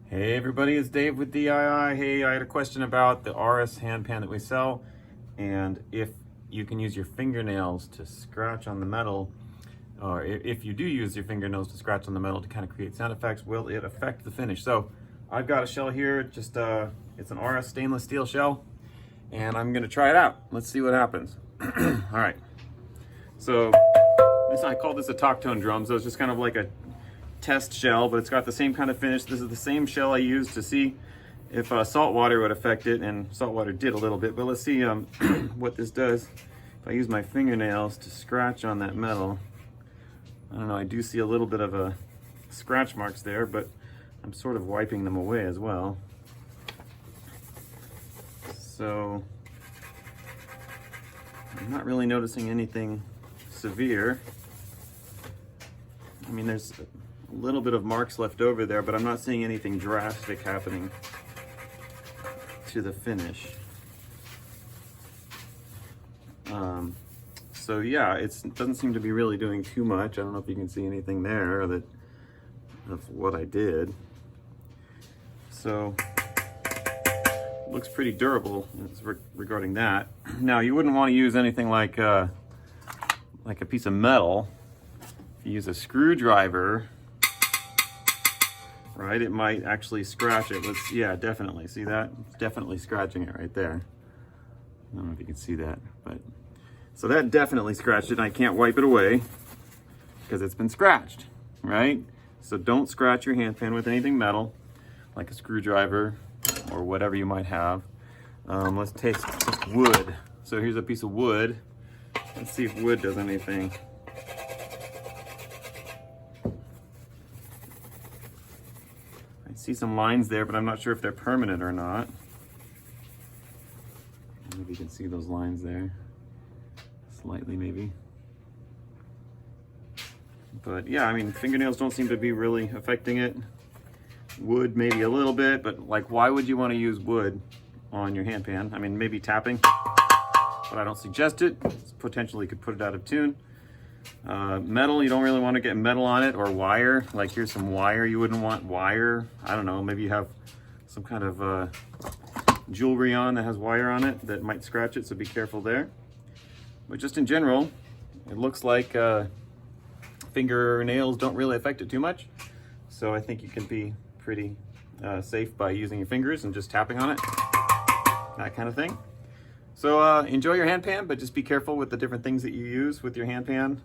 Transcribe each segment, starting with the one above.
Hey everybody, it's Dave with DIY. Hey, I had a question about the RS handpan that we sell, and if you can use your fingernails to scratch on the metal, or if you do use your fingernails to scratch on the metal to kind of create sound effects, will it affect the finish? So I've got a shell here, just it's an RS stainless steel shell, and I'm gonna try it out. Let's see what happens. All right, so I call this a talk tone drum, so it's just kind of like a test shell, but it's got the same kind of finish. This is the same shell I used to see if salt water would affect it, and salt water did a little bit, but let's see what this does. If I use my fingernails to scratch on that metal, I don't know, I do see a little bit of scratch marks there, but I'm sort of wiping them away as well. So I'm not really noticing anything severe. I mean, there's a little bit of marks left over there, but I'm not seeing anything drastic happening to the finish. So yeah, it doesn't seem to be really doing too much. I don't know if you can see anything there of what I did. So looks pretty durable regarding that. Now, you wouldn't want to use anything like a piece of metal. If you use a screwdriver, right, it might actually scratch it. Yeah, definitely. See that? It's definitely scratching it right there. I don't know if you can see that, but so that definitely scratched it, and I can't wipe it away because it's been scratched, right? So don't scratch your handpan with anything metal, like a screwdriver or whatever you might have. Let's taste wood. So here's a piece of wood. Let's see if wood does anything. I see some lines there, but I'm not sure if they're permanent or not. Maybe you can see those lines there. Slightly, maybe. But yeah, I mean, fingernails don't seem to be really affecting it. Wood, maybe a little bit, but like, why would you want to use wood on your handpan? I mean, maybe tapping, but I don't suggest it. It's potentially could put it out of tune. Metal, you don't really want to get metal on it, or wire. Like, here's some wire. You wouldn't want wire. I don't know, maybe you have some kind of jewelry on that has wire on it that might scratch it, so be careful there. But just in general, it looks like fingernails don't really affect it too much. So I think you can be pretty safe by using your fingers and just tapping on it, that kind of thing. So enjoy your handpan, but just be careful with the different things that you use with your handpan.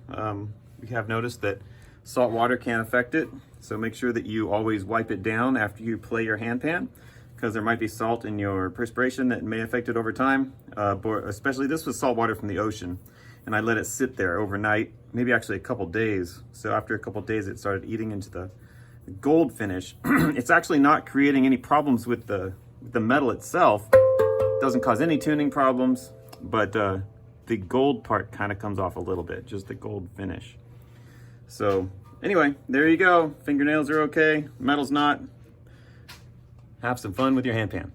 We have noticed that salt water can affect it, so make sure that you always wipe it down after you play your handpan, because there might be salt in your perspiration that may affect it over time. But especially, this was salt water from the ocean, and I let it sit there overnight, maybe actually a couple days. So after a couple days, it started eating into the gold finish. It's actually not creating any problems with the metal itself. Doesn't cause any tuning problems, but the gold part kind of comes off a little bit, just the gold finish. So anyway, there you go. Fingernails are okay, metal's not. Have some fun with your handpan.